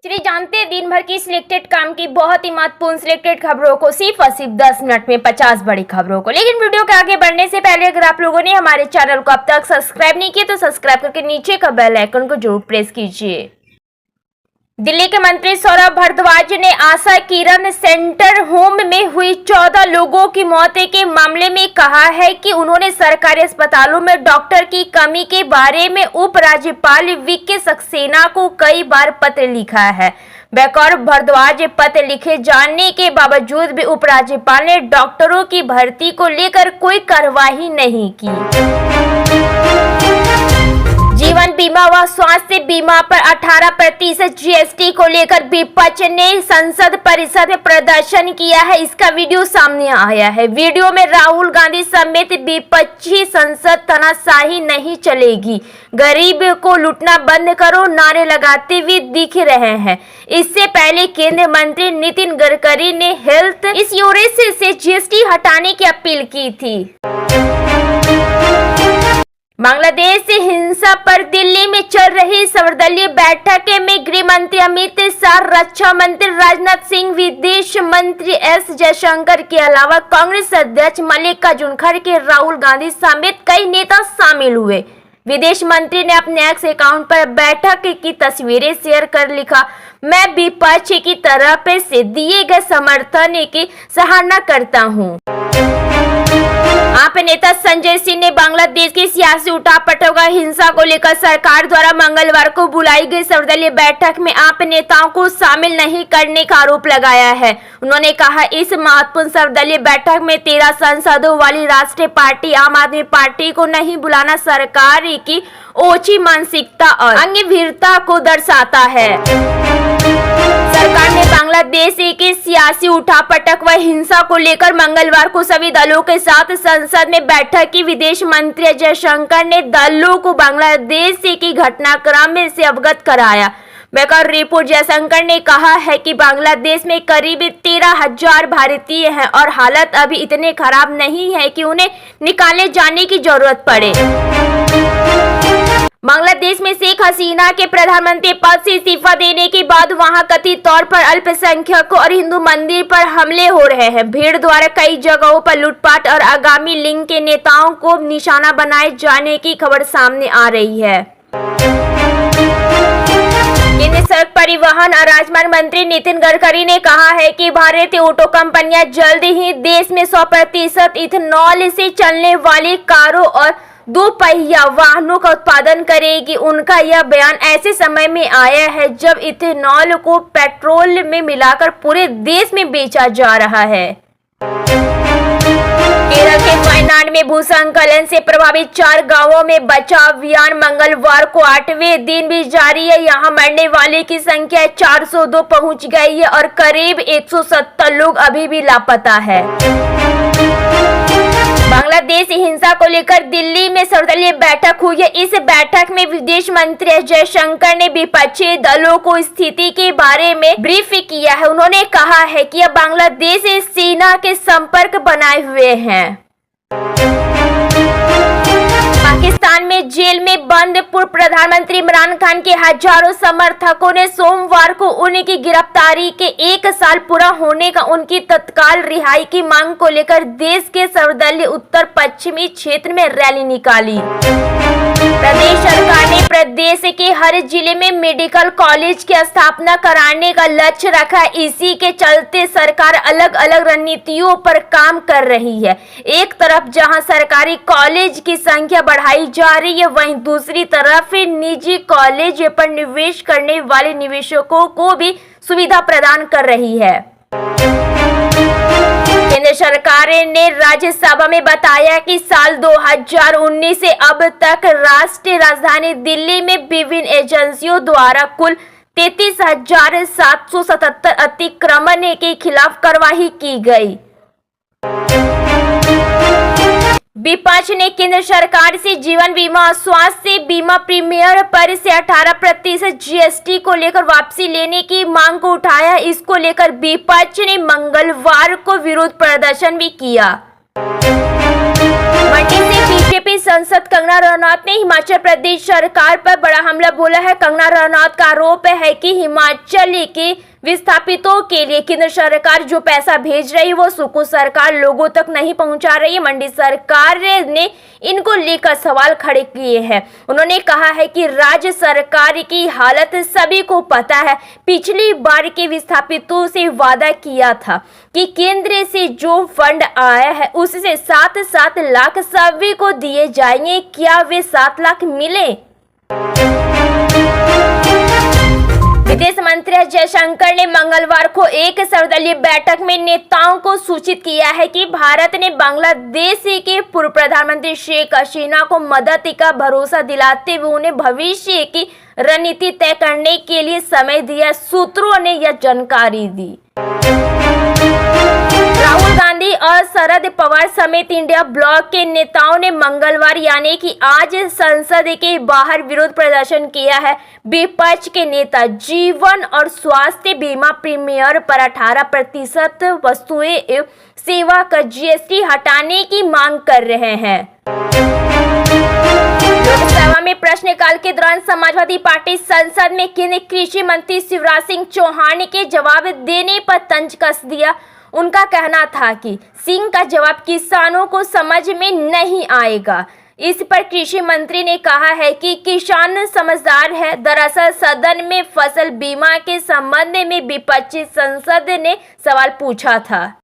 चलिए जानते हैं दिन भर की सिलेक्टेड काम की बहुत ही महत्वपूर्ण सिलेक्टेड खबरों को सिर्फ और सिर्फ 10 मिनट में 50 बड़ी खबरों को। लेकिन वीडियो के आगे बढ़ने से पहले अगर आप लोगों ने हमारे चैनल को अब तक सब्सक्राइब नहीं किया तो सब्सक्राइब करके नीचे का बेल आइकन को जरूर प्रेस कीजिए। दिल्ली के मंत्री सौरभ भारद्वाज ने आशा किरण सेंटर होम में हुई 14 लोगों की मौत के मामले में कहा है कि उन्होंने सरकारी अस्पतालों में डॉक्टर की कमी के बारे में उपराज्यपाल वीके सक्सेना को कई बार पत्र लिखा है। बकौर भारद्वाज पत्र लिखे जाने के बावजूद भी उपराज्यपाल ने डॉक्टरों की भर्ती को लेकर कोई कार्रवाई नहीं की। जीवन बीमा व स्वास्थ्य बीमा पर 18% जीएसटी को लेकर विपक्ष ने संसद परिसर में प्रदर्शन किया है। इसका वीडियो सामने आया है। वीडियो में राहुल गांधी समेत विपक्षी संसद तानाशाही नहीं चलेगी, गरीब को लूटना बंद करो नारे लगाते हुए दिख रहे हैं। इससे पहले केंद्रीय मंत्री नितिन गडकरी ने हेल्थ इंश्योरेंस से जीएसटी हटाने की अपील की थी। बांग्लादेश से हिंसा पर दिल्ली में चल रही सर्वदलीय बैठक में गृह मंत्री अमित शाह, रक्षा मंत्री राजनाथ सिंह, विदेश मंत्री एस जयशंकर के अलावा कांग्रेस अध्यक्ष मल्लिकार्जुन खड़गे, राहुल गांधी समेत कई नेता शामिल हुए। विदेश मंत्री ने अपने एक्स अकाउंट पर बैठक की तस्वीरें शेयर कर लिखा, मैं विपक्ष की तरफ से दिए गए समर्थन की सराहना करता हूँ। आप नेता संजय सिंह ने बांग्लादेश की सियासी उठापटक व हिंसा को लेकर सरकार द्वारा मंगलवार को बुलाई गई सर्वदलीय बैठक में आप नेताओं को शामिल नहीं करने का आरोप लगाया है। उन्होंने कहा, इस महत्वपूर्ण सर्वदलीय बैठक में 13 सांसदों वाली राष्ट्रीय पार्टी आम आदमी पार्टी को नहीं बुलाना सरकार की ओछी मानसिकता और अंगीभूतता को दर्शाता है। सरकार ने बांग्लादेश की सियासी उठापटक व हिंसा को लेकर मंगलवार को सभी दलों के साथ संसद में बैठक की। विदेश मंत्री जयशंकर ने दलों को बांग्लादेश की घटनाक्रम से अवगत कराया। बेकार रिपोर्ट जयशंकर ने कहा है कि बांग्लादेश में करीब 13,000 भारतीय हैं और हालत अभी इतने खराब नहीं है कि उन्हें निकाले जाने की जरूरत पड़े। बांग्लादेश में शेख हसीना के प्रधानमंत्री पद से इस्तीफा देने के बाद वहां कथित तौर पर अल्पसंख्यकों और हिंदू मंदिर पर हमले हो रहे हैं। भीड़ द्वारा कई जगहों पर लूटपाट और आगामी लिंग के नेताओं को निशाना बनाए जाने की खबर सामने आ रही है। केंद्रीय सड़क परिवहन और राजमार्ग मंत्री नितिन गडकरी ने कहा है कि भारतीय ऑटो कंपनियां जल्द ही देश में 100% इथेनॉल से चलने वाली कारों और 2 पहिया वाहनों का उत्पादन करेगी। उनका यह बयान ऐसे समय में आया है जब इथेनॉल को पेट्रोल में मिलाकर पूरे देश में बेचा जा रहा है। केरल के वायनाड में भूस्खलन से प्रभावित 4 गांवों में बचाव अभियान मंगलवार को 8वें दिन भी जारी है। यहां मरने वाले की संख्या 402 पहुंच गई है और करीब 170 लोग अभी भी लापता है। बांग्लादेश हिंसा को लेकर दिल्ली में सर्वदलीय बैठक हुई है। इस बैठक में विदेश मंत्री एस जयशंकर ने विपक्षी दलों को स्थिति के बारे में ब्रीफ किया है। उन्होंने कहा है कि अब बांग्लादेश सेना के संपर्क बनाए हुए हैं। पाकिस्तान में जेल में बंद पूर्व प्रधानमंत्री इमरान खान के हजारों समर्थकों ने सोमवार को उनकी गिरफ्तारी के 1 साल पूरा होने का उनकी तत्काल रिहाई की मांग को लेकर देश के सर्वदलीय उत्तर पश्चिमी क्षेत्र में रैली निकाली। प्रदेश सरकार ने प्रदेश के हर जिले में मेडिकल कॉलेज की स्थापना कराने का लक्ष्य रखा। इसी के चलते सरकार अलग अलग रणनीतियों पर काम कर रही है। एक तरफ जहां सरकारी कॉलेज की संख्या बढ़ाई जा रही है, वहीं दूसरी तरफ निजी कॉलेज पर निवेश करने वाले निवेशकों को भी सुविधा प्रदान कर रही है। केंद्र सरकार ने राज्यसभा में बताया कि साल 2019 से अब तक राष्ट्रीय राजधानी दिल्ली में विभिन्न एजेंसियों द्वारा कुल 33,777 अतिक्रमण के खिलाफ कार्रवाई की गई। विपक्ष ने केंद्र सरकार से जीवन बीमा और स्वास्थ्य बीमा प्रीमियम पर से 18% जीएसटी को लेकर वापसी लेने की मांग को उठाया। इसको लेकर विपक्ष ने मंगलवार को विरोध प्रदर्शन भी किया। मंडी से बीजेपी सांसद कंगना रनौत ने हिमाचल प्रदेश सरकार पर बड़ा हमला बोला है। कंगना रनौत का आरोप है कि हिमाचल के विस्थापितों के लिए केंद्र सरकार जो पैसा भेज रही है वो सुकू सरकार लोगों तक नहीं पहुंचा रही है। मंडी सरकार ने इनको लेकर सवाल खड़े किए हैं। उन्होंने कहा है कि राज्य सरकार की हालत सभी को पता है। पिछली बार के विस्थापितों से वादा किया था कि केंद्र से जो फंड आया है उससे 7 लाख सभी को दिए जाएंगे। क्या वे 7 लाख मिले? विदेश मंत्री एस जयशंकर ने मंगलवार को एक सर्वदलीय बैठक में नेताओं को सूचित किया है कि भारत ने बांग्लादेश के पूर्व प्रधानमंत्री शेख हसीना को मदद का भरोसा दिलाते हुए उन्हें भविष्य की रणनीति तय करने के लिए समय दिया। सूत्रों ने यह जानकारी दी। राहुल गांधी और शरद पवार समेत इंडिया ब्लॉक के नेताओं ने मंगलवार यानी कि आज संसद के बाहर विरोध प्रदर्शन किया है। विपक्ष के नेता जीवन और स्वास्थ्य बीमा प्रीमियर पर 18% वस्तुएं एवं सेवा कर जीएसटी हटाने की मांग कर रहे हैं। लोकसभा में प्रश्नकाल के दौरान समाजवादी पार्टी संसद में केंद्रीय कृषि मंत्री शिवराज सिंह चौहान के जवाब देने पर तंज कस दिया। उनका कहना था कि सिंह का जवाब किसानों को समझ में नहीं आएगा। इस पर कृषि मंत्री ने कहा है कि किसान समझदार है। दरअसल सदन में फसल बीमा के संबंध में विपक्षी सांसद ने सवाल पूछा था।